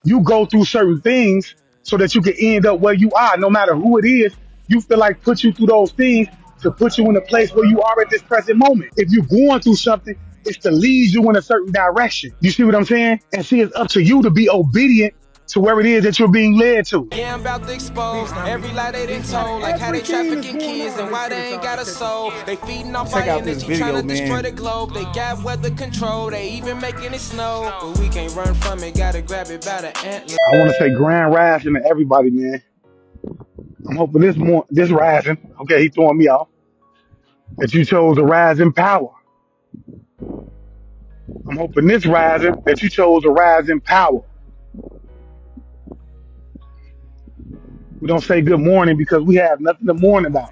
You go through certain things so that you can end up where you are, no matter who it is. You feel like put you through those things to put you in a place where you are at this present moment. If you're going through something, it's to lead you in a certain direction. You see what I'm saying? And see, it's up to you to be obedient to where it is that you're being led to. Yeah, I'm about to expose every lie they done told, like how they trafficking kids and why they ain't got a soul. They feeding off our energy, trying to destroy the globe. They got weather control, they even making it snow. But we can't run from it, gotta grab it by the antler. I want to say grand rising to everybody, man. I'm hoping this rising, okay, he throwing me off, that you chose to rise in power. I'm hoping this rising that you chose to rise in power. We don't say good morning because we have nothing to mourn about.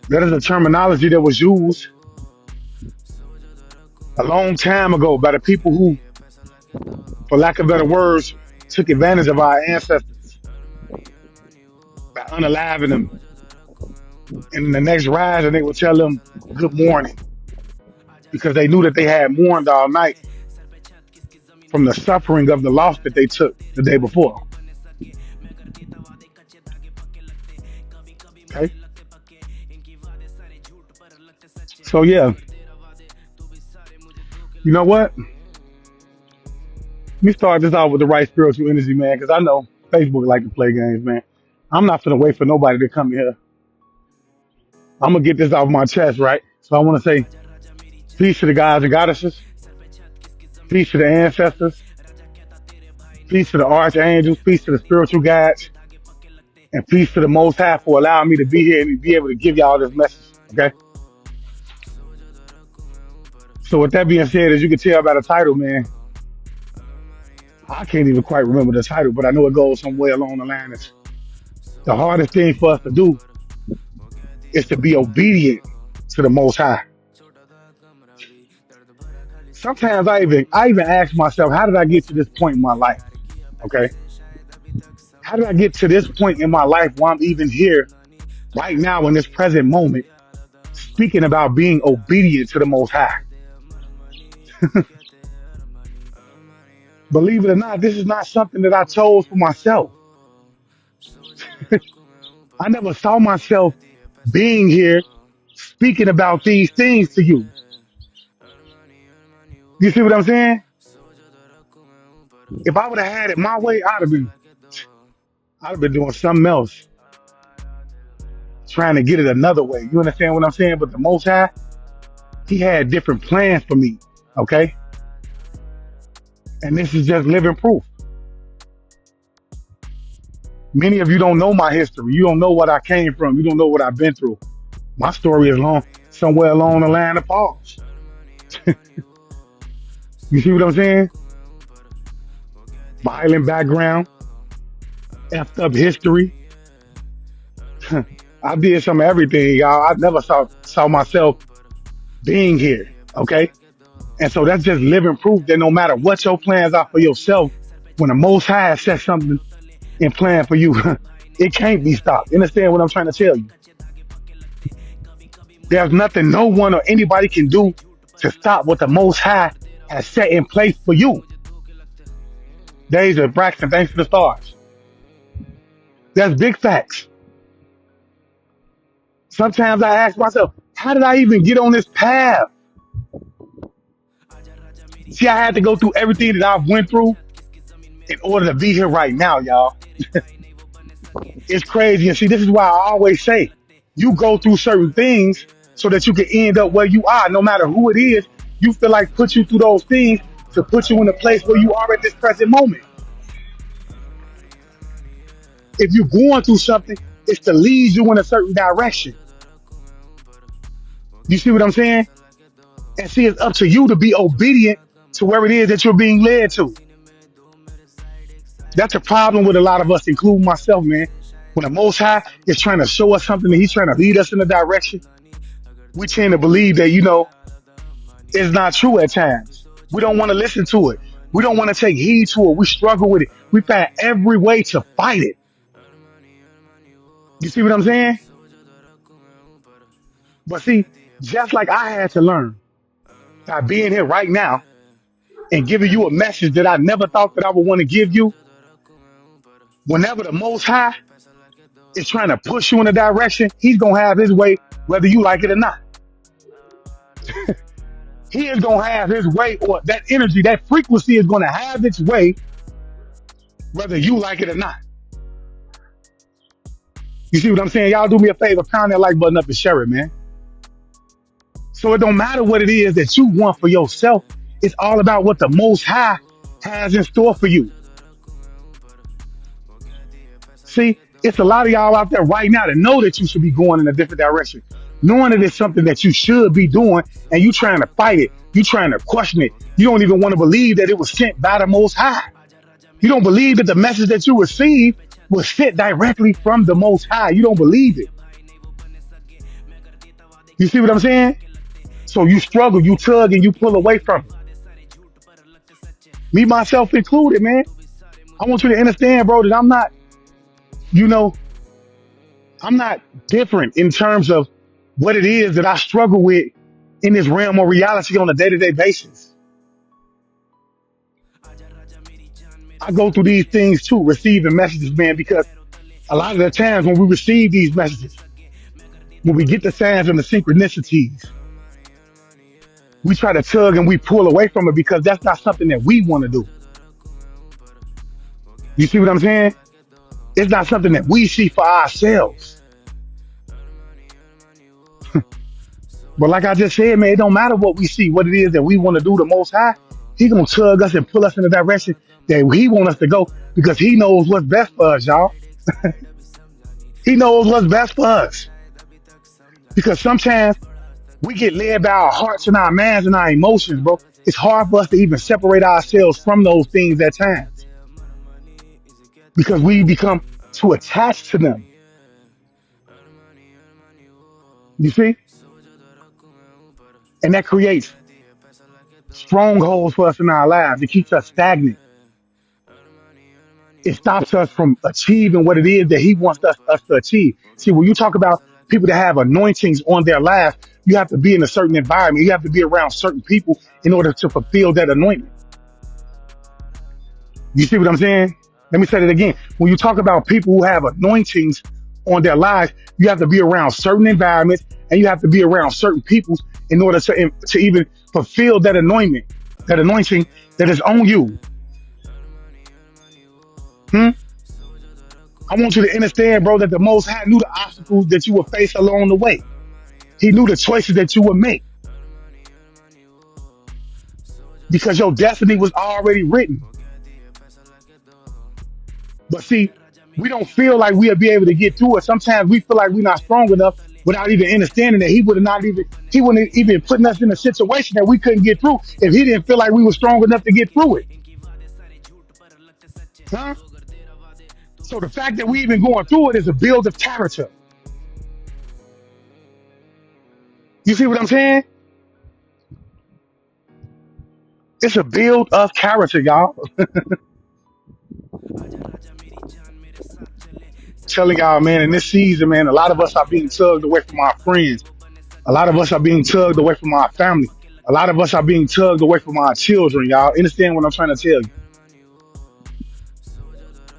That is a terminology that was used a long time ago by the people who, for lack of better words, took advantage of our ancestors by unaliving them. And in the next rise, and they would tell them good morning because they knew that they had mourned all night from the suffering of the loss that they took the day before. Okay? So yeah, you know what? Let me start this out with the right spiritual energy, man, because I know Facebook like to play games, man. I'm not gonna wait for nobody to come here. I'm gonna get this off my chest, right? So I want to say peace to the gods and goddesses, peace to the ancestors, peace to the archangels, peace to the spiritual guides, and peace to the Most High for allowing me to be here and be able to give y'all this message. Okay. So with that being said, as you can tell by the title, man, I can't even quite remember the title, but I know it goes somewhere along the line. It's the hardest thing for us to do is to be obedient to the Most High. Sometimes I even ask myself, how did I get to this point in my life? Okay. How did I get to this point in my life where I'm even here right now in this present moment, speaking about being obedient to the Most High? Believe it or not, this is not something that I chose for myself. I never saw myself being here speaking about these things to you. You see what I'm saying? If I would have had it my way, I'd have been doing something else, trying to get it another way. You understand what I'm saying? But the Most High, He had different plans for me. Okay? And this is just living proof. Many of you don't know my history. You don't know what I came from. You don't know what I've been through. My story is long, somewhere along the line of Paul's. You see what I'm saying? Violent background, effed up history. I did some of everything, y'all. I never saw myself being here. Okay? And so that's just living proof that no matter what your plans are for yourself, when the Most High has set something in plan for you, it can't be stopped. You understand what I'm trying to tell you? There's nothing no one or anybody can do to stop what the Most High has set in place for you. Deja, Braxton, thanks for the stars. That's big facts. Sometimes I ask myself, how did I even get on this path? See, I had to go through everything that I've went through in order to be here right now, y'all. It's crazy. And see, this is why I always say, you go through certain things so that you can end up where you are, no matter who it is. You feel like put you through those things to put you in a place where you are at this present moment. If you're going through something, it's to lead you in a certain direction. You see what I'm saying? And see, it's up to you to be obedient to where it is that you're being led to. That's a problem with a lot of us, including myself, man. When the Most High is trying to show us something and He's trying to lead us in a direction, we tend to believe that, it's not true at times. We don't want to listen to it. We don't want to take heed to it. We struggle with it. We find every way to fight it. You see what I'm saying? But see, just like I had to learn by being here right now, and giving you a message that I never thought that I would want to give you. Whenever the Most High is trying to push you in a direction, he's going to have his way, whether you like it or not. He is going to have his way, or that energy, that frequency is going to have its way, whether you like it or not. You see what I'm saying? Y'all do me a favor, pound that like button up and share it, man. So it don't matter what it is that you want for yourself. It's all about what the Most High has in store for you. See, it's a lot of y'all out there right now that know that you should be going in a different direction, knowing that it's something that you should be doing, and you trying to fight it. You trying to question it. You don't even want to believe that it was sent by the Most High. You don't believe that the message that you received was sent directly from the Most High. You don't believe it. You see what I'm saying? So you struggle, you tug, and you pull away from it. Me, myself included, man. I want you to understand, bro, that I'm not, I'm not different in terms of what it is that I struggle with in this realm of reality on a day-to-day basis. I go through these things too, receiving messages, man, because a lot of the times when we receive these messages, when we get the signs and the synchronicities, we try to tug and we pull away from it because that's not something that we want to do. You see what I'm saying? It's not something that we see for ourselves. But like I just said, man, it don't matter what we see, what it is that we want to do the Most High. He gonna tug us and pull us in the direction that he want us to go because he knows what's best for us, y'all. He knows what's best for us. Because sometimes we get led by our hearts and our minds and our emotions, bro. It's hard for us to even separate ourselves from those things at times because we become too attached to them. You see? And that creates strongholds for us in our lives. It keeps us stagnant. It stops us from achieving what it is that he wants us to achieve. See, when you talk about people that have anointings on their lives, you have to be in a certain environment. You have to be around certain people in order to fulfill that anointment. You see what I'm saying? Let me say that again. When you talk about people who have anointings on their lives, you have to be around certain environments and you have to be around certain people in order to even fulfill that anointment, that anointing that is on you. I want you to understand, bro, that the Most High knew the obstacles that you would face along the way. He knew the choices that you would make because your destiny was already written. But see, we don't feel like we'll be able to get through it. Sometimes we feel like we're not strong enough without even understanding that he wouldn't even putting us in a situation that we couldn't get through if he didn't feel like we were strong enough to get through it. Huh? So the fact that we even going through it is a build of character. You see what I'm saying? It's a build of character, y'all. Telling y'all, man, in this season, man, a lot of us are being tugged away from our friends. A lot of us are being tugged away from our family. A lot of us are being tugged away from our children, y'all. Understand what I'm trying to tell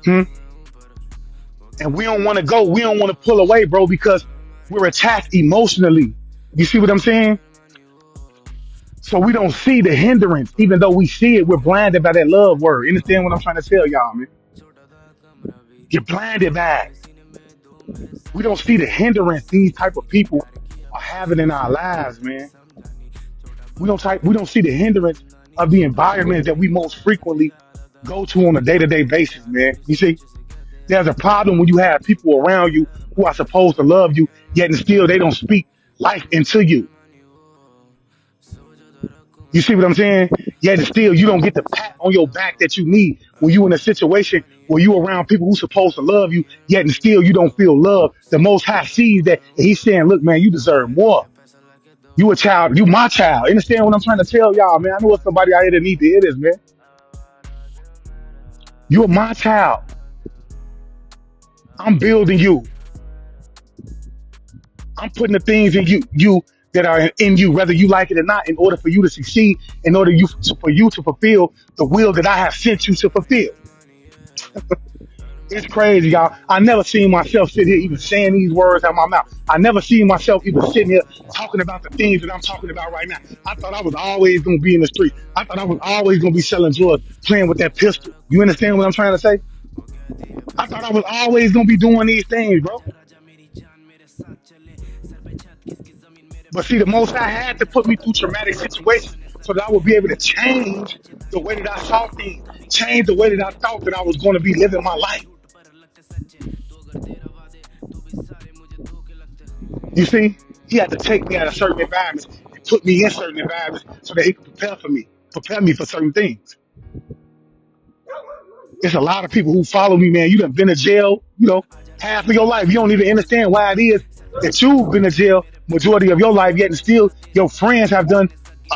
you? And we don't want to go. We don't want to pull away, bro, because we're attached emotionally. You see what I'm saying? So we don't see the hindrance. Even though we see it, we're blinded by that love word. Understand what I'm trying to tell y'all, man? You're blinded by it. We don't see the hindrance these type of people are having in our lives, man. We don't see the hindrance of the environments that we most frequently go to on a day-to-day basis, man. You see, there's a problem when you have people around you who are supposed to love you, yet and still they don't speak life into you. You see what I'm saying? Yet and still you don't get the pat on your back that you need when you in a situation where you around people who supposed to love you, yet and still you don't feel love. The Most High sees that and he's saying, look, man, you deserve more. You a child, you my child. Understand what I'm trying to tell y'all, man? I know it's somebody out here that need to hear this, man. You are my child. I'm building you. I'm putting the things in you that are in you, whether you like it or not, in order for you to succeed, in order for you to fulfill the will that I have sent you to fulfill. It's crazy, y'all. I never seen myself sit here even saying these words out my mouth. I never seen myself even sitting here talking about the things that I'm talking about right now. I thought I was always going to be in the street. I thought I was always going to be selling drugs, playing with that pistol. You understand what I'm trying to say? I thought I was always going to be doing these things, bro. But see, the Most High had to put me through traumatic situations so that I would be able to change the way that I saw things, change the way that I thought that I was going to be living my life. You see, he had to take me out of certain environments and put me in certain environments so that he could prepare me for certain things. There's a lot of people who follow me, man. You done been to jail, half of your life. You don't even understand why it is that you've been to jail majority of your life, yet and still your friends have done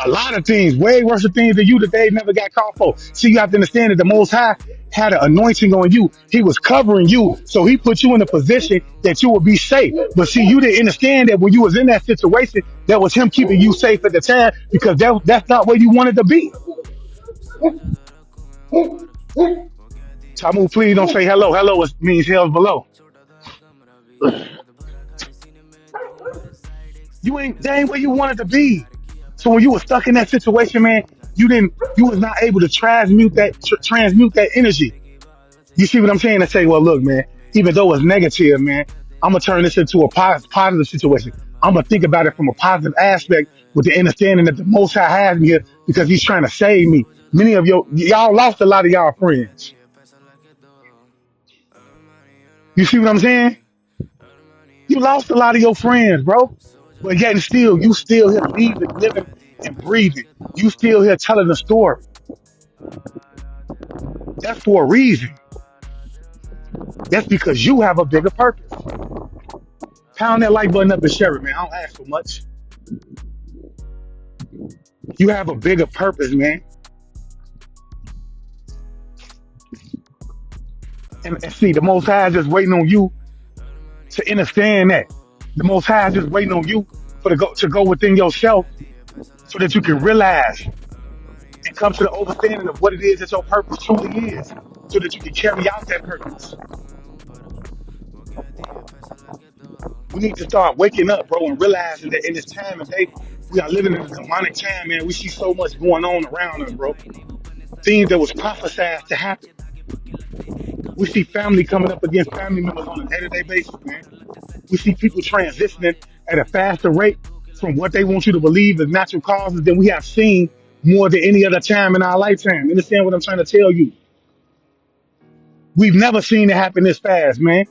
a lot of things, way worse of things than you that they never got caught for. See, you have to understand that the Most High had an anointing on you. He was covering you, so he put you in a position that you would be safe. But see, you didn't understand that when you was in that situation, that was him keeping you safe at the time, because that's not where you wanted to be. Tamu, please don't say hello. Hello means hell's below. That ain't where you wanted to be. So when you were stuck in that situation, man, you was not able to transmute that energy. You see what I'm saying? And say, well, look, man, even though it's negative, man, I'm gonna turn this into a positive situation. I'm gonna think about it from a positive aspect with the understanding that the Most High has me here because he's trying to save me. Many of y'all lost a lot of y'all friends. You see what I'm saying? You lost a lot of your friends, bro. But yet and still, you still here living and breathing. You still here telling the story. That's for a reason. That's because you have a bigger purpose. Pound that like button up and share it, man. I don't ask for much. You have a bigger purpose, man. And see, the Most High is just waiting on you to understand that. The Most High is just waiting on you to go within yourself so that you can realize and come to the understanding of what it is that your purpose truly is, so that you can carry out that purpose. We need to start waking up, bro, and realizing that in this time and day, we are living in a demonic time, man. We see so much going on around us, bro. Things that was prophesied to happen. We see family coming up against family members on a day-to-day basis, man. We see people transitioning at a faster rate from what they want you to believe is natural causes than we have seen more than any other time in our lifetime. Understand what I'm trying to tell you? We've never seen it happen this fast, man.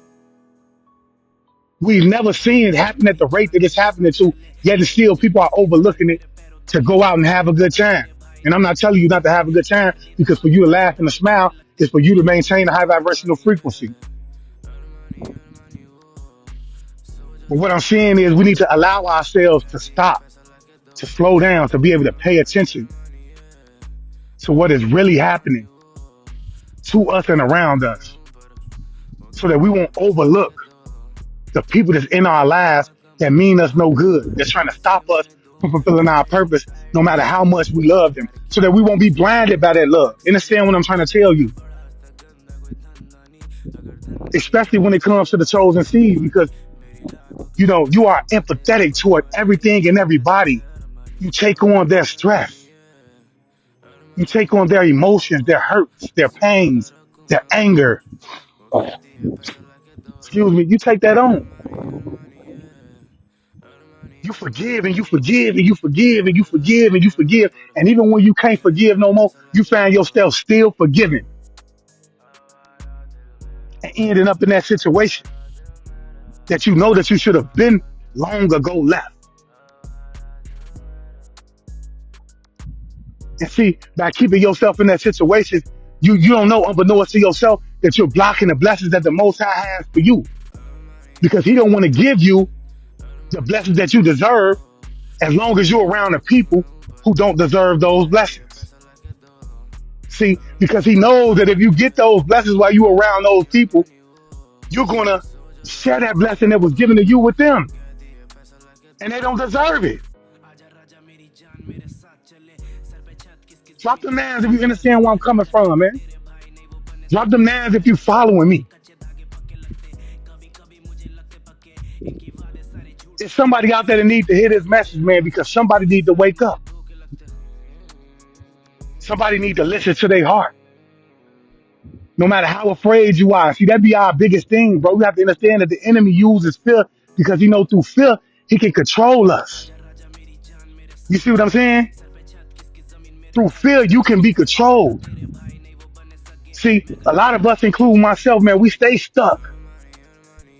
We've never seen it happen at the rate that it's happening to, yet and still people are overlooking it to go out and have a good time. And I'm not telling you not to have a good time, because for you to laugh and to smile is for you to maintain a high vibrational frequency. But what I'm saying is we need to allow ourselves to stop, to slow down, to be able to pay attention to what is really happening to us and around us, so that we won't overlook the people that's in our lives that mean us no good, that's trying to stop us from fulfilling our purpose, no matter how much we love them, so that we won't be blinded by that love. Understand what I'm trying to tell you? Especially when it comes to the chosen seed, because you are empathetic toward everything and everybody. You take on their stress. You take on their emotions, their hurts, their pains, their anger. Excuse me. You take that on. You forgive and you forgive and you forgive and you forgive and you forgive. And even when you can't forgive no more, you find yourself still forgiving and ending up in that situation that you know that you should have been long ago left. And see, by keeping yourself in that situation, you don't know, unbeknownst to yourself, that you're blocking the blessings that the Most High has for you, because he don't want to give you the blessings that you deserve as long as you're around the people who don't deserve those blessings. See, because he knows that if you get those blessings while you're around those people, you're going to share that blessing that was given to you with them. And they don't deserve it. Drop them names if you understand where I'm coming from, man. Drop them names if you following me. There's somebody out there that need to hear this message, man, because somebody need to wake up. Somebody need to listen to their heart. No matter how afraid you are. See, that be our biggest thing, bro. We have to understand that the enemy uses fear because he know through fear, he can control us. You see what I'm saying? Through fear, you can be controlled. See, a lot of us, including myself, man, we stay stuck.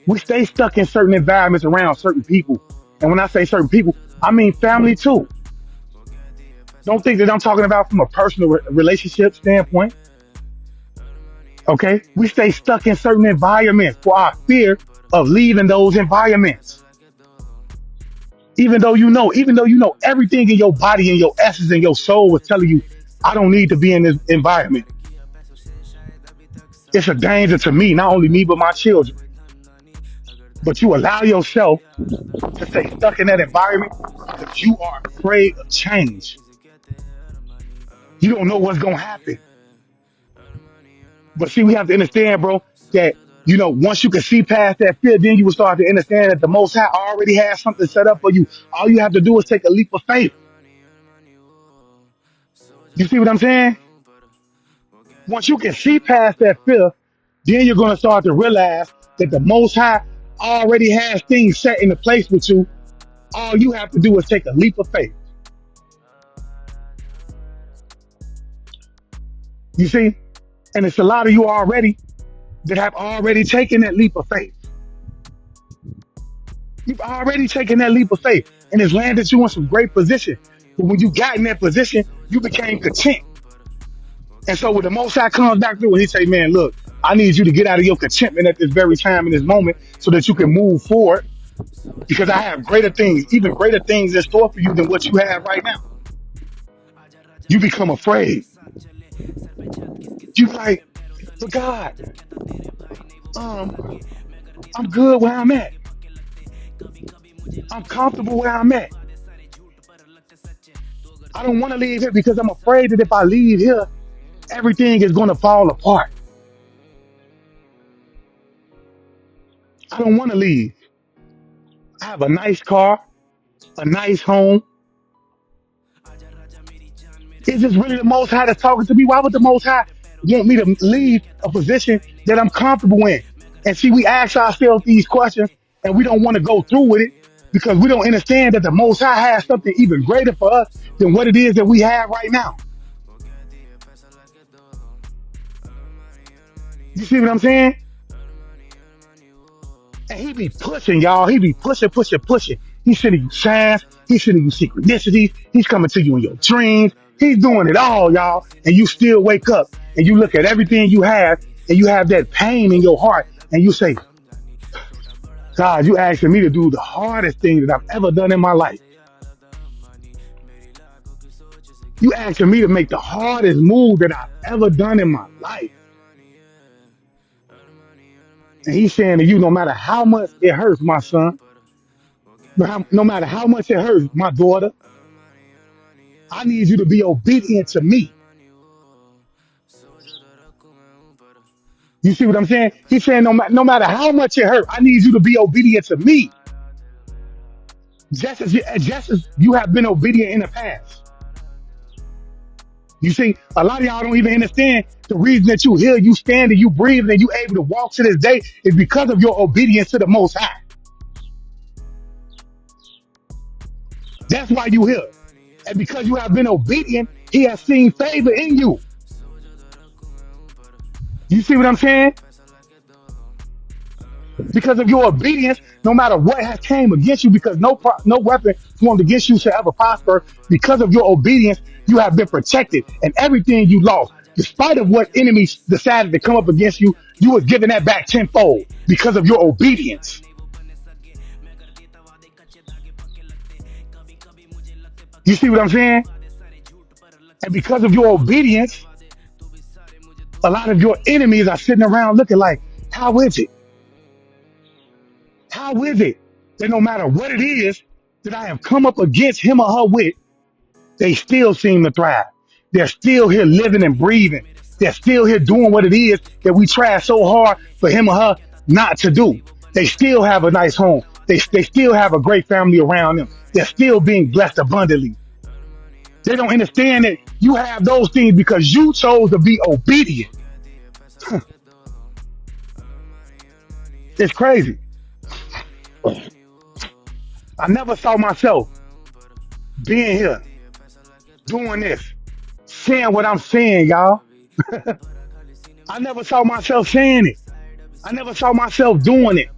We stay stuck in certain environments around certain people. And when I say certain people, I mean family too. Don't think that I'm talking about from a personal relationship standpoint. Okay? We stay stuck in certain environments for our fear of leaving those environments. Even though you know everything in your body and your essence and your soul was telling you, I don't need to be in this environment. It's a danger to me, not only me, but my children. But you allow yourself to stay stuck in that environment because you are afraid of change. You don't know what's going to happen. But see, we have to understand, bro, that, once you can see past that fear, then you will start to understand that the Most High already has something set up for you. All you have to do is take a leap of faith. You see what I'm saying? Once you can see past that fear, then you're going to start to realize that the Most High already has things set into place with you. All you have to do is take a leap of faith. You see? And it's a lot of you already that have already taken that leap of faith. You've already taken that leap of faith and it's landed you in some great position. But when you got in that position, you became content. And so when the Most High comes back through and he say, man, look, I need you to get out of your contentment at this very time in this moment so that you can move forward because I have greater things, even greater things in store for you than what you have right now. You become afraid. You like, but God, I'm good where I'm at. I'm comfortable where I'm at. I don't want to leave here because I'm afraid that if I leave here, everything is going to fall apart. I don't want to leave. I have a nice car, a nice home. Is this really the Most High that's talking to me? Why would the Most High want me to leave a position that I'm comfortable in? And see, we ask ourselves these questions and we don't want to go through with it because we don't understand that the Most High has something even greater for us than what it is that we have right now. You see what I'm saying? And he be pushing, y'all. He be pushing. He's sending you signs. He's sending you synchronicities. He's coming to you in your dreams. He's doing it all, y'all. And you still wake up and you look at everything you have and you have that pain in your heart and you say, God, you asking me to do the hardest thing that I've ever done in my life. You asking me to make the hardest move that I've ever done in my life. And he's saying to you, no matter how much it hurts, my son, no matter how much it hurts, my daughter, I need you to be obedient to me. You see what I'm saying? He's saying no matter how much it hurts, I need you to be obedient to me. Just as you have been obedient in the past. You see, a lot of y'all don't even understand the reason that you here, you stand and you breathe and you able to walk to this day is because of your obedience to the Most High. That's why you here. And because you have been obedient, he has seen favor in you. You see what I'm saying? Because of your obedience, no matter what has came against you, because no weapon formed against you shall ever prosper. Because of your obedience, you have been protected, and everything you lost, despite of what enemies decided to come up against you, you was given that back tenfold because of your obedience. You see what I'm saying? And because of your obedience, a lot of your enemies are sitting around looking like, how is it? How is it that no matter what it is that I have come up against him or her with, they still seem to thrive? They're still here living and breathing. They're still here doing what it is that we try so hard for him or her not to do. They still have a nice home. They still have a great family around them. They're still being blessed abundantly. They don't understand that you have those things because you chose to be obedient. It's crazy. I never saw myself being here, doing this, saying what I'm saying, y'all. I never saw myself saying it. I never saw myself doing it.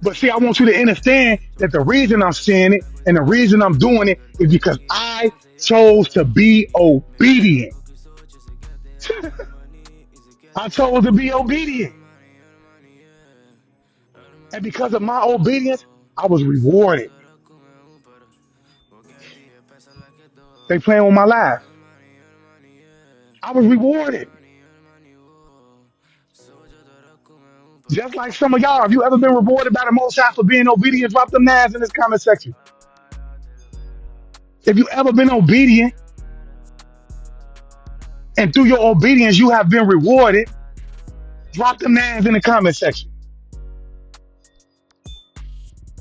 But see, I want you to understand that the reason I'm saying it and the reason I'm doing it is because I chose to be obedient. I chose to be obedient. And because of my obedience, I was rewarded. They playing with my life. I was rewarded. Just like some of y'all, have you ever been rewarded by the Most High for being obedient? Drop them names in this comment section. If you ever been obedient and through your obedience you have been rewarded, drop them names in the comment section.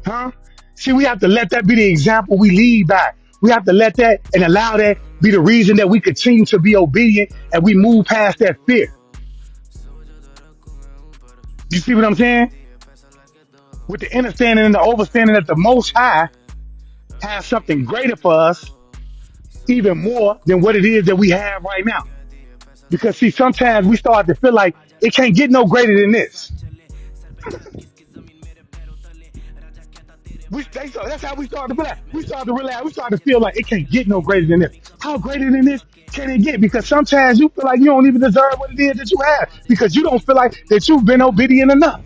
Huh? See, we have to let that be the example we lead by. We have to let that and allow that be the reason that we continue to be obedient and we move past that fear. You see what I'm saying? With the understanding and the overstanding that the Most High has something greater for us, even more than what it is that we have right now. Because see, sometimes we start to feel like it can't get no greater than this. That's how we start to feel like. We start to realize, we start to feel like it can't get no greater than this. How greater than this can it get? Because sometimes you feel like you don't even deserve what it is that you have because you don't feel like that you've been obedient enough.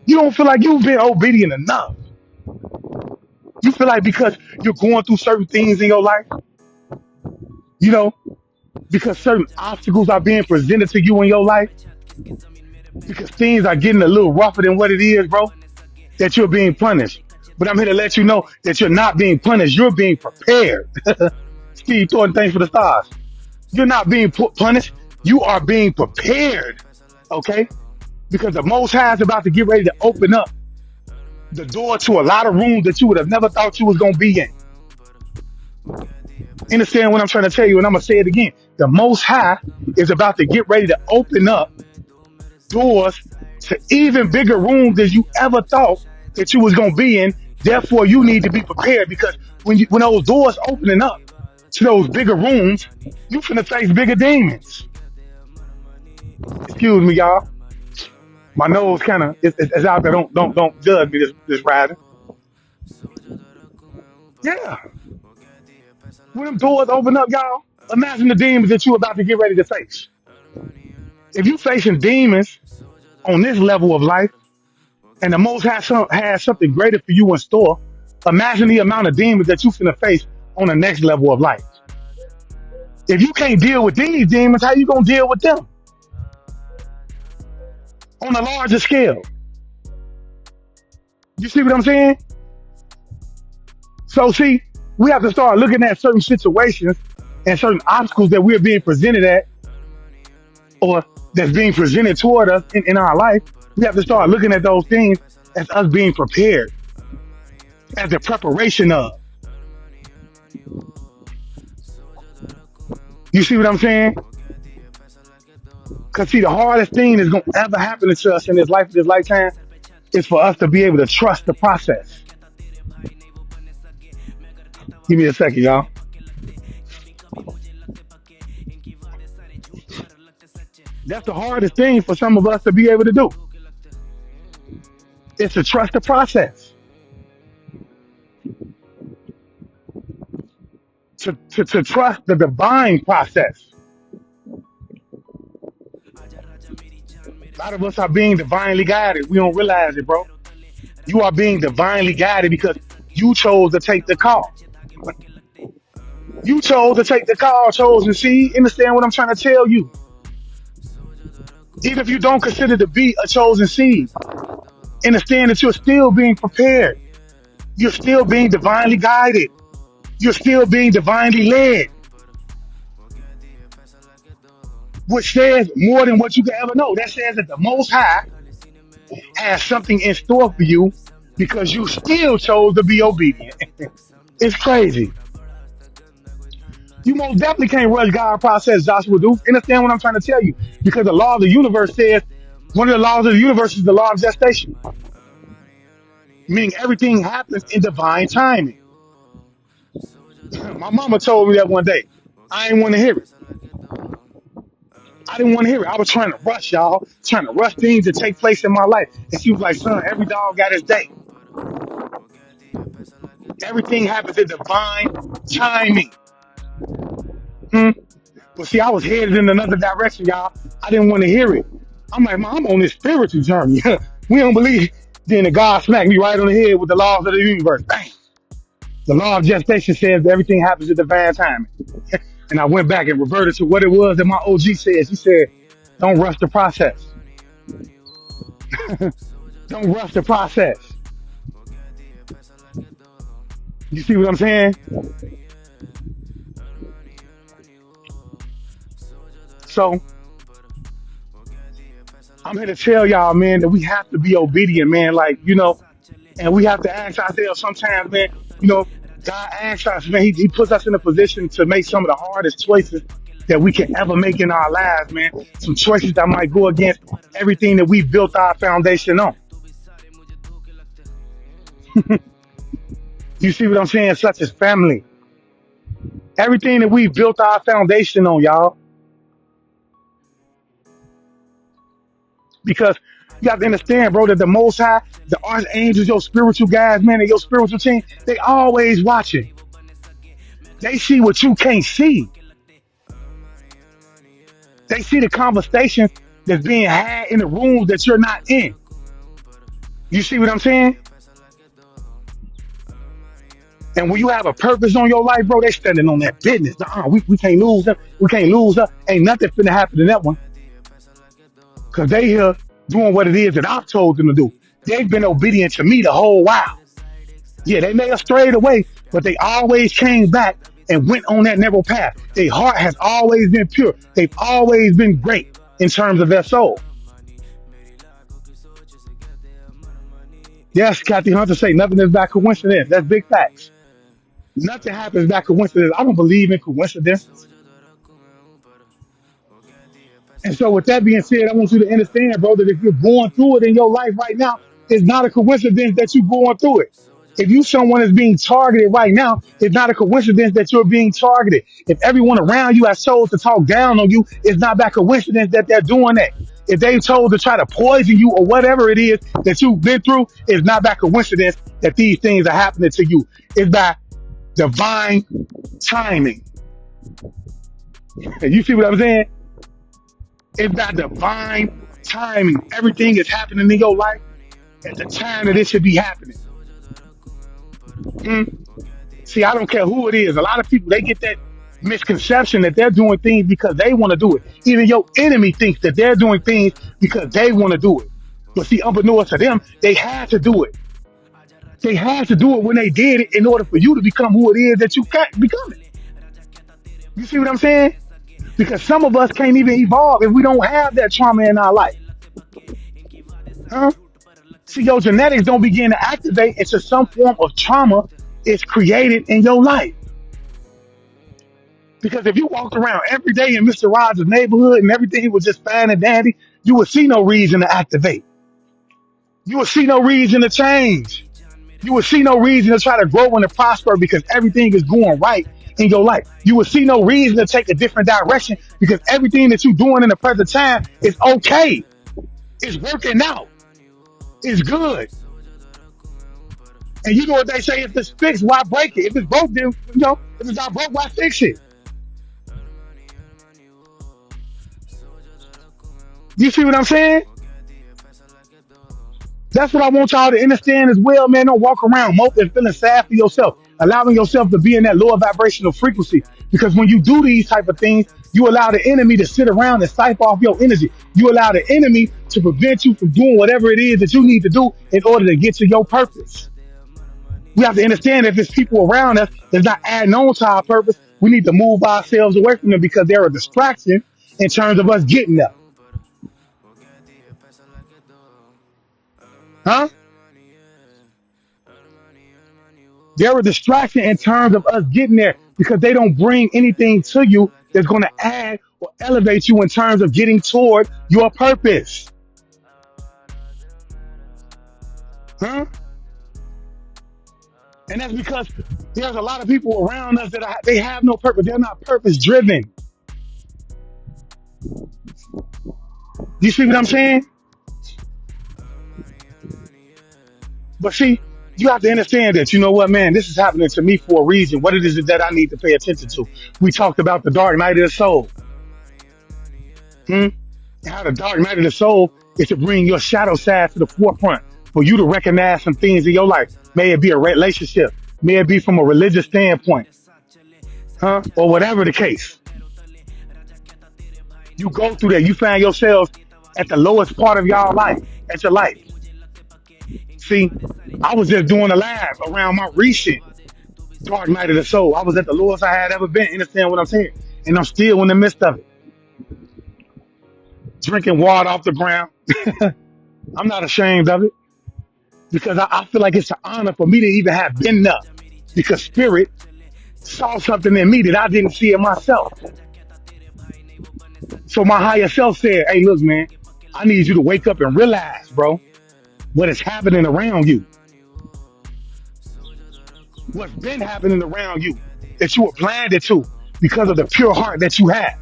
You don't feel like you've been obedient enough. You feel like because you're going through certain things in your life, you know, because certain obstacles are being presented to you in your life, because things are getting a little rougher than what it is, bro, that you're being punished. But I'm here to let you know that you're not being punished. You're being prepared. Steve Thornton, thanks for the stars. You're not being punished. You are being prepared. Okay? Because the Most High is about to get ready to open up the door to a lot of rooms that you would have never thought you was going to be in. Understand what I'm trying to tell you, and I'm going to say it again. The Most High is about to get ready to open up doors to even bigger rooms than you ever thought that you was going to be in. Therefore, you need to be prepared because when those doors opening up to those bigger rooms, you finna face bigger demons. Excuse me, y'all. My nose kind of is out there. Don't judge me this riding. Yeah. When them doors open up, y'all, imagine the demons that you're about to get ready to face. If you facing demons on this level of life, and the Most High has something greater for you in store, imagine the amount of demons that you finna face on the next level of life. If you can't deal with these demons, how you gonna deal with them? On a larger scale. You see what I'm saying? So see, we have to start looking at certain situations and certain obstacles that we're being presented at, or that's being presented toward us in our life. We have to start looking at those things as us being prepared, as the preparation of. You see what I'm saying? Because see, the hardest thing that's going to ever happen to us in this lifetime, is for us to be able to trust the process. Give me a second, y'all. That's the hardest thing for some of us to be able to do. It's to trust the process. To trust the divine process. A lot of us are being divinely guided. We don't realize it, bro. You are being divinely guided because you chose to take the call. You chose to take the call, chosen seed. Understand what I'm trying to tell you? Even if you don't consider to be a chosen seed, understand that you're still being prepared. You're still being divinely guided. You're still being divinely led, which says more than what you can ever know. That says that the Most High has something in store for you because you still chose to be obedient. It's crazy. You most definitely can't rush God's process, Joshua Duke. Understand what I'm trying to tell you? Because the law of the universe says one of the laws of the universe is the law of gestation, meaning everything happens in divine timing. My mama told me that one day. I didn't want to hear it. I didn't want to hear it. I was trying to rush, y'all, trying to rush things to take place in my life. And she was like, son, every dog got his day. Everything happens in divine timing. Hmm? But see, I was headed in another direction, y'all. I didn't want to hear it. I'm like, Mom, I'm on this spiritual journey. We don't believe. Then the God smacked me right on the head with the laws of the universe. Bang. The law of gestation says that everything happens at divine timing. And I went back and reverted to what it was that my OG said. She said, don't rush the process. Don't rush the process. You see what I'm saying? So I'm here to tell y'all, man, that we have to be obedient, man. Like, and we have to ask ourselves sometimes, man, God asks us, man, he puts us in a position to make some of the hardest choices that we can ever make in our lives, man. Some choices that might go against everything that we built our foundation on. You see what I'm saying? Such as family. Everything that we built our foundation on, y'all. Because you have to understand, bro, that the Most High, the archangels, your spiritual guys, man, and your spiritual team, they always watching. They see what you can't see. They see the conversations that's being had in the rooms that you're not in. You see what I'm saying? And when you have a purpose on your life, bro, they standing on that business. We can't lose them. We can't lose them. Ain't nothing finna happen in that one. Because they here doing what it is that I've told them to do. They've been obedient to me the whole while. Yeah, they may have strayed away, but they always came back and went on that narrow path. Their heart has always been pure. They've always been great in terms of their soul. Yes, Kathy Hunter say nothing is by coincidence. That's big facts. Nothing happens by coincidence. I don't believe in coincidences. And so with that being said, I want you to understand, bro, that if you're going through it in your life right now, it's not a coincidence that you're going through it. If you someone is being targeted right now, it's not a coincidence that you're being targeted. If everyone around you has chose to talk down on you, it's not by coincidence that they're doing that. If they chose to try to poison you or whatever it is that you've been through, it's not by coincidence that these things are happening to you. It's by divine timing. You see what I'm saying? It's by divine timing. Everything is happening in your life at the time that it should be happening. See, I don't care who it is. A lot of people, they get that misconception that they're doing things because they want to do it. Even your enemy thinks that they're doing things because they want to do it. But see, unbeknownst to them, they had to do it. They had to do it when they did it in order for you to become who it is that you can't become it. You see what I'm saying? Because some of us can't even evolve if we don't have that trauma in our life. Huh? See, your genetics don't begin to activate until some form of trauma is created in your life. Because if you walked around every day in Mr. Rogers' neighborhood and everything was just fine and dandy, you would see no reason to activate. You would see no reason to change. You would see no reason to try to grow and to prosper because everything is going right in your life. You would see no reason to take a different direction because everything that you're doing in the present time is okay. It's working out. It's good. And you know what they say, if it's fixed, why break it? If it's broke, then, if it's not broke, why fix it? You see what I'm saying? That's what I want y'all to understand as well, man. Don't walk around moping, feeling sad for yourself, allowing yourself to be in that lower vibrational frequency. Because when you do these type of things, you allow the enemy to sit around and siphon off your energy. You allow the enemy to prevent you from doing whatever it is that you need to do in order to get to your purpose. We have to understand that there's people around us that's not adding on to our purpose. We need to move ourselves away from them because they're a distraction in terms of us getting there. Huh? They're a distraction in terms of us getting there because they don't bring anything to you that's going to add or elevate you in terms of getting toward your purpose. Huh? And that's because there's a lot of people around us that they have no purpose. They're not purpose driven. You see what I'm saying? But see, you have to understand that, you know what, man, this is happening to me for a reason. What it is that I need to pay attention to. We talked about the dark night of the soul. How the dark night of the soul is to bring your shadow side to the forefront for you to recognize some things in your life. May it be a relationship, may it be from a religious standpoint, or whatever the case. You go through that, you find yourselves at the lowest part of your life, at your life. See, I was just doing a live around my recent dark night of the soul. I was at the lowest I had ever been. Understand what I'm saying? And I'm still in the midst of it. Drinking water off the ground. I'm not ashamed of it because I feel like it's an honor for me to even have been there because Spirit saw something in me that I didn't see in myself. So my higher self said, hey, look, man, I need you to wake up and realize, bro, what is happening around you. What's been happening around you that you were blinded to because of the pure heart that you have.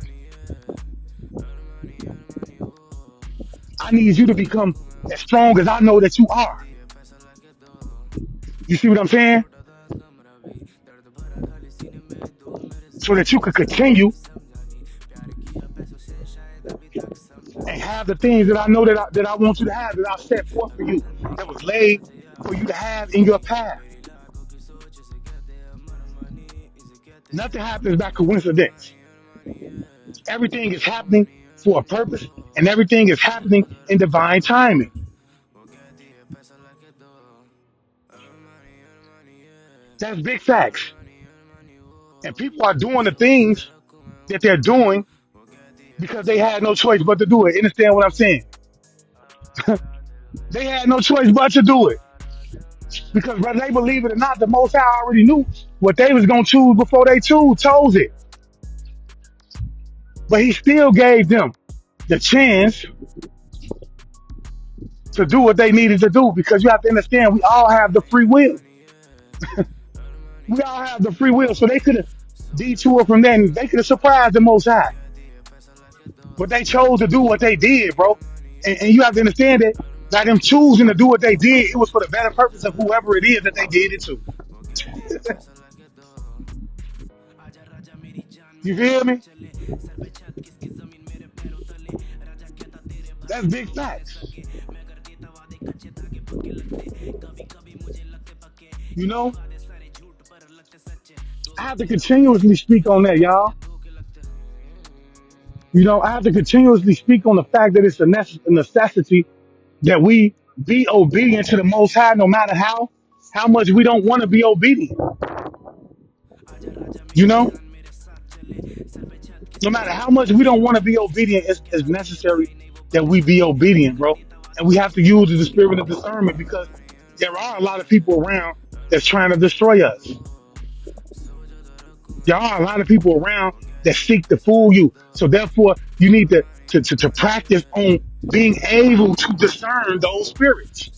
I need you to become as strong as I know that you are. You see what I'm saying? So that you could continue and have the things that I know that I want you to have, that I've set forth for you, that was laid for you to have in your path. Nothing happens by coincidence. Everything is happening for a purpose, and everything is happening in divine timing. That's big facts. And people are doing the things that they're doing because they had no choice but to do it. Understand what I'm saying? They had no choice but to do it. Because whether they believe it or not, the Most High already knew what they was going to choose before they chose it. But he still gave them the chance to do what they needed to do, because you have to understand, we all have the free will. We all have the free will, so they could have detoured from that and they could have surprised the Most High. But they chose to do what they did, bro. And you have to understand that by them choosing to do what they did, it was for the better purpose of whoever it is that they did it to. You feel me? That's big facts. You know? I have to continuously speak on that, y'all. You know, I have to continuously speak on the fact that it's a necessity that we be obedient to the Most High, no matter how much we don't want to be obedient. You know, no matter how much we don't want to be obedient, it's necessary that we be obedient, bro. And we have to use the spirit of discernment, because there are a lot of people around that's trying to destroy us. There are a lot of people around that seek to fool you. So therefore, you need to practice on being able to discern those spirits.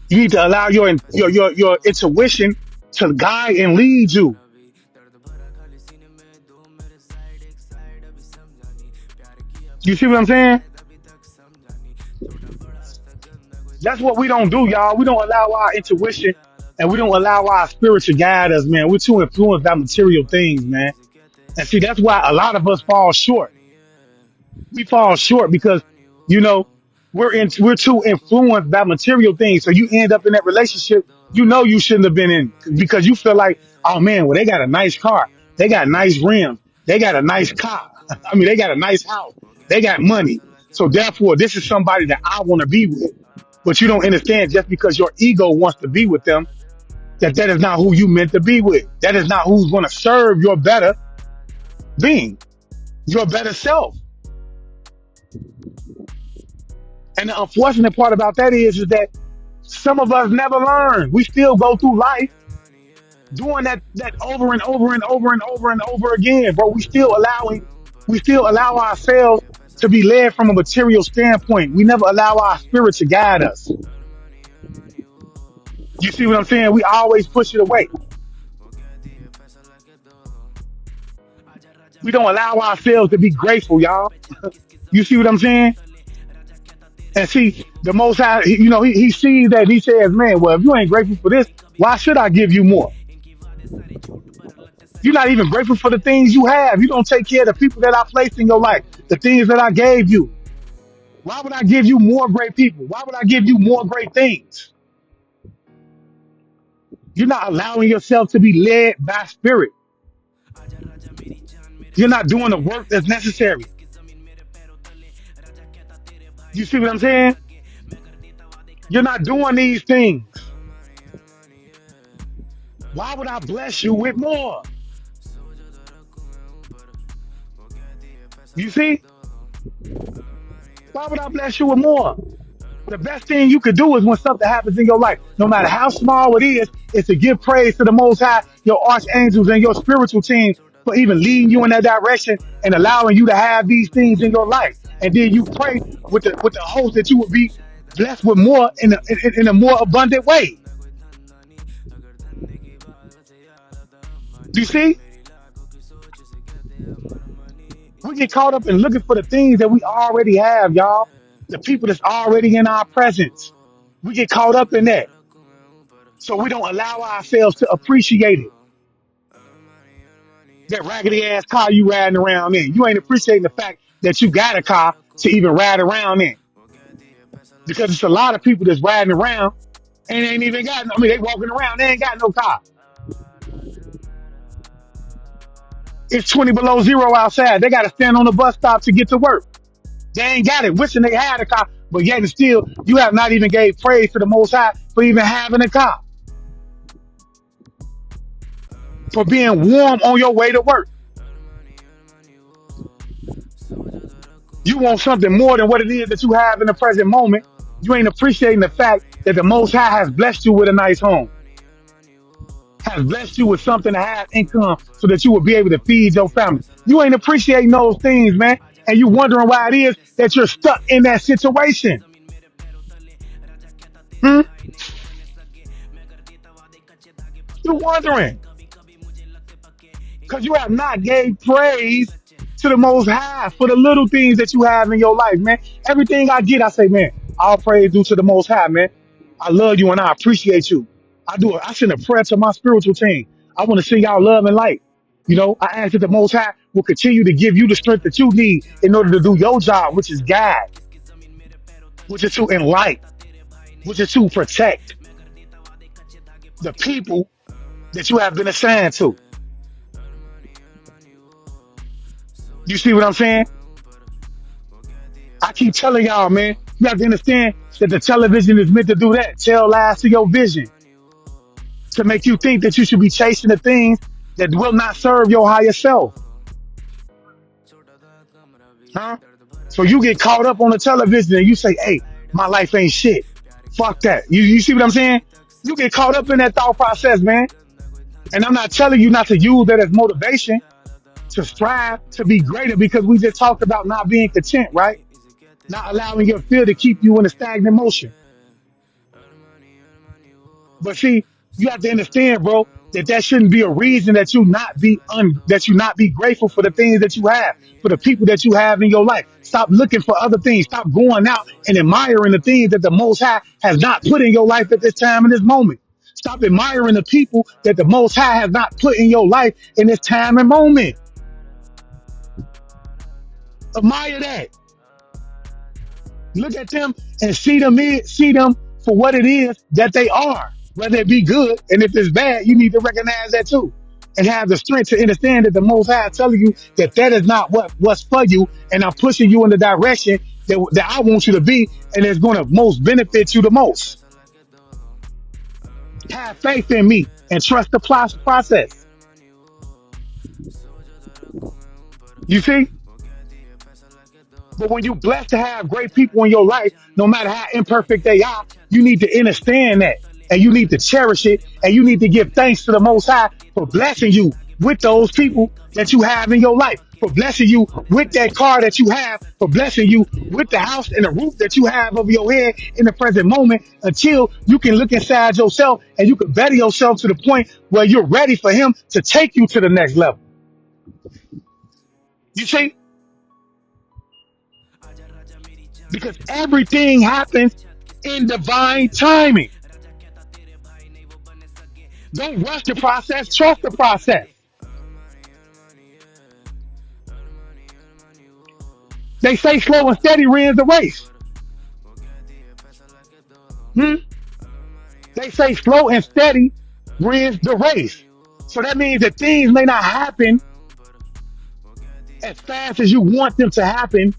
You need to allow your intuition to guide and lead you. You see what I'm saying? That's what we don't do, y'all. We don't allow our intuition and we don't allow our spirit to guide us, man. We're too influenced by material things, man. And see, that's why a lot of us fall short. We fall short because, you know, we're too influenced by material things. So you end up in that relationship you know you shouldn't have been in, because you feel like, oh man, well, they got a nice car, they got nice rims, they got a nice car. I mean, they got a nice house, they got money. So therefore, this is somebody that I want to be with. But you don't understand just because your ego wants to be with them, that is not who you meant to be with. That is not who's going to serve your better being, your better self. And the unfortunate part about that is that some of us never learn. We still go through life doing that over and over and over and over and over again, bro. We still allow ourselves to be led from a material standpoint. We never allow our spirit to guide us. You see what I'm saying? We always push it away. We don't allow ourselves to be grateful, y'all. You see what I'm saying? And see, the Most High, he sees that. He says, man, well, if you ain't grateful for this, why should I give you more? You're not even grateful for the things you have. You don't take care of the people that I placed in your life, the things that I gave you. Why would I give you more great people? Why would I give you more great things? You're not allowing yourself to be led by spirit. You're not doing the work that's necessary. You see what I'm saying? You're not doing these things. Why would I bless you with more? You see? Why would I bless you with more? The best thing you could do is when something happens in your life, no matter how small it is to give praise to the Most High, your archangels and your spiritual team for even leading you in that direction and allowing you to have these things in your life. And then you pray with the hope that you would be blessed with more in a more abundant way. Do you see? We get caught up in looking for the things that we already have, y'all. The people that's already in our presence. We get caught up in that. So we don't allow ourselves to appreciate it. That raggedy ass car you riding around in. You ain't appreciating the fact that you got a car to even ride around in. Because it's a lot of people that's riding around and ain't even got, they walking around, they ain't got no car. It's 20 below zero outside. They got to stand on the bus stop to get to work. They ain't got it, wishing they had a car, but yet and still, you have not even gave praise to the Most High for even having a car. For being warm on your way to work. You want something more than what it is that you have in the present moment. You ain't appreciating the fact that the Most High has blessed you with a nice home. Has blessed you with something to have income so that you will be able to feed your family. You ain't appreciating those things, man. And you wondering why it is that you're stuck in that situation. You're wondering. Because you have not gave praise to the Most High for the little things that you have in your life, man. Everything I get, I say, man, all praise due to the Most High, man. I love you and I appreciate you. I send a prayer to my spiritual team. I want to see y'all love and light. I ask that the Most High will continue to give you the strength that you need in order to do your job, which is guide, which is to enlighten, which is to protect the people that you have been assigned to. You see what I'm saying? I keep telling y'all, man, you have to understand that the television is meant to do that. Tell lies to your vision. To make you think that you should be chasing the things that will not serve your higher self. Huh? So you get caught up on the television and you say, hey, my life ain't shit. Fuck that. You see what I'm saying? You get caught up in that thought process, man. And I'm not telling you not to use that as motivation to strive to be greater, because we just talked about not being content, right? Not allowing your fear to keep you in a stagnant motion. But see, you have to understand, bro, that shouldn't be a reason that you not be grateful for the things that you have, for the people that you have in your life. Stop looking for other things. Stop going out and admiring the things that the Most High has not put in your life at this time and this moment. Stop admiring the people that the Most High has not put in your life in this time and moment. Admire that. Look at them and see them for what it is that they are. Whether it be good, and if it's bad, you need to recognize that too. and have the strength to understand that the Most High is telling you that that is not what's for you, and I'm pushing you in the direction that I want you to be, and it's going to most benefit you the most. Have faith in me and trust the process. You see? But when you blessed to have great people in your life, no matter how imperfect they are, you need to understand that. And you need to cherish it. And you need to give thanks to the Most High for blessing you with those people that you have in your life, for blessing you with that car that you have, for blessing you with the house and the roof that you have over your head in the present moment, until you can look inside yourself and you can better yourself to the point where you're ready for Him to take you to the next level. You see? Because everything happens in divine timing. Don't rush the process, trust the process. They say slow and steady wins the race. Hmm? They say slow and steady wins the race. So that means that things may not happen as fast as you want them to happen,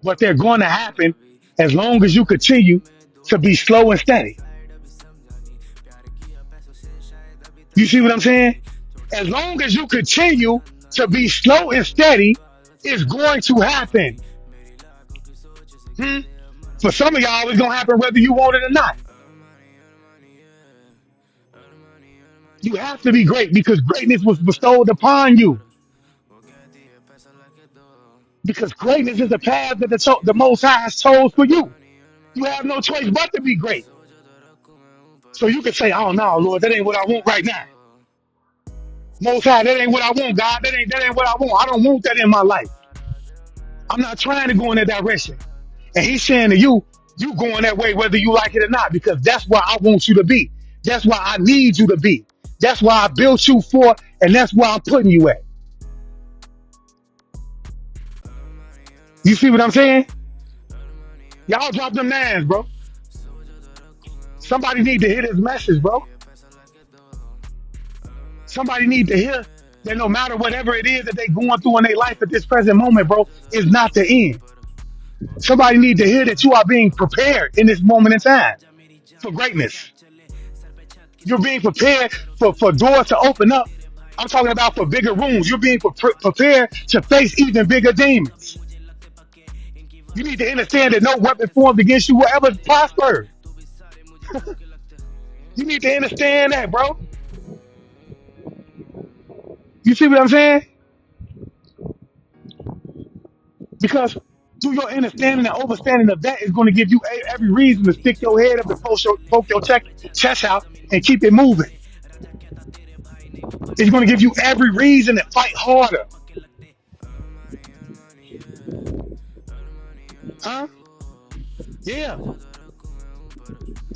but they're going to happen as long as you continue to be slow and steady. You see what I'm saying? As long as you continue to be slow and steady, it's going to happen. Hmm? For some of y'all, it's going to happen whether you want it or not. You have to be great because greatness was bestowed upon you. Because greatness is the path that the Most High has chose for you. You have no choice but to be great. So you can say, oh no, Lord, that ain't what I want right now. Most High, that ain't what I want, God. That ain't what I want. I don't want that in my life. I'm not trying to go in that direction. And He's saying to you, you going that way whether you like it or not, because that's where I want you to be. That's why I need you to be. That's why I built you for, and that's where I'm putting you at. You see what I'm saying? Y'all drop them nines, bro. Somebody need to hear this message, bro. Somebody need to hear that no matter whatever it is that they going through in their life at this present moment, bro, is not the end. Somebody need to hear that you are being prepared in this moment in time for greatness. You're being prepared for doors to open up. I'm talking about for bigger rooms. You're being prepared to face even bigger demons. You need to understand that no weapon formed against you will ever prosper. You need to understand that, bro. You see what I'm saying? Because through your understanding and overstanding of that is going to give you every reason to stick your head up and poke your chest out and keep it moving. It's going to give you every reason to fight harder. Huh? Yeah.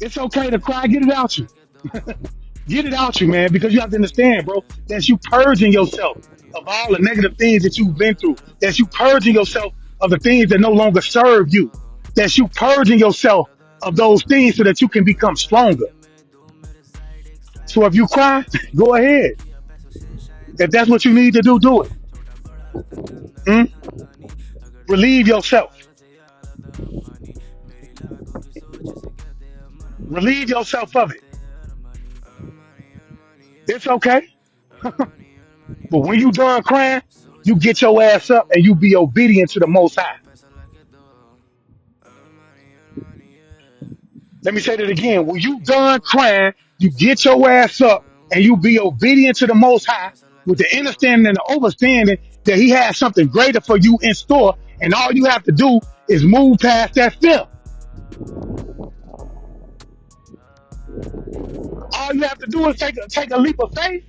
It's okay to cry. Get it out you. Get it out you, man, because you have to understand, bro, that's you purging yourself of all the negative things that you've been through. That's you purging yourself of the things that no longer serve you. That's you purging yourself of those things so that you can become stronger. So if you cry, go ahead. If that's what you need to do, do it. Hmm? Relieve yourself. Relieve yourself of it. It's okay. But when you done crying, you get your ass up and you be obedient to the Most High. Let me say that again. When you done crying, you get your ass up and you be obedient to the Most High with the understanding and the overstanding that He has something greater for you in store. And all you have to do is move past that fear. All you have to do is take a leap of faith.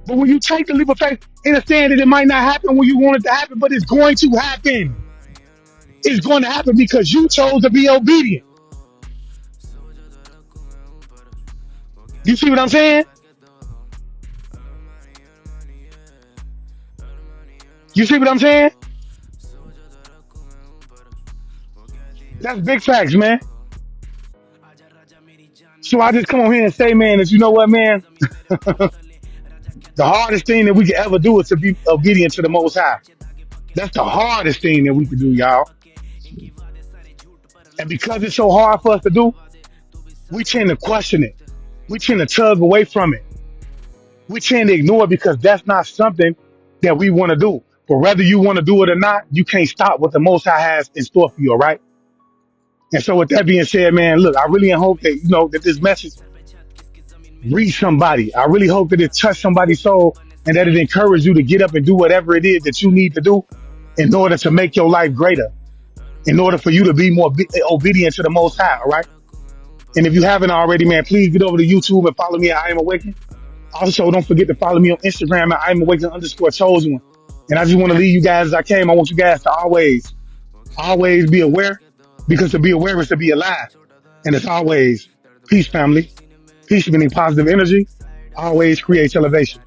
But when you take the leap of faith, understand that it might not happen when you want it to happen, but it's going to happen. It's going to happen because you chose to be obedient. You see what I'm saying? You see what I'm saying? That's big facts, man. So I just come on here and say, man, that you know what, man, the hardest thing that we can ever do is to be obedient to the Most High. That's the hardest thing that we can do, y'all. And because it's so hard for us to do, we tend to question it. We tend to tug away from it. We tend to ignore it because that's not something that we want to do. But whether you want to do it or not, you can't stop what the Most High has in store for you, all right? And so with that being said, man, look, I really hope that, you know, that this message reach somebody. I really hope that it touch somebody's soul and that it encourages you to get up and do whatever it is that you need to do in order to make your life greater, in order for you to be more obedient to the Most High, all right? And if you haven't already, man, please get over to YouTube and follow me at I Am Awakend. Also, don't forget to follow me on Instagram at I Am Awakend _chosen one. And I just want to leave you guys as I came. I want you guys to always be aware, because to be aware is to be alive. And it's always peace, family. Peace, meaning positive energy, always creates elevation.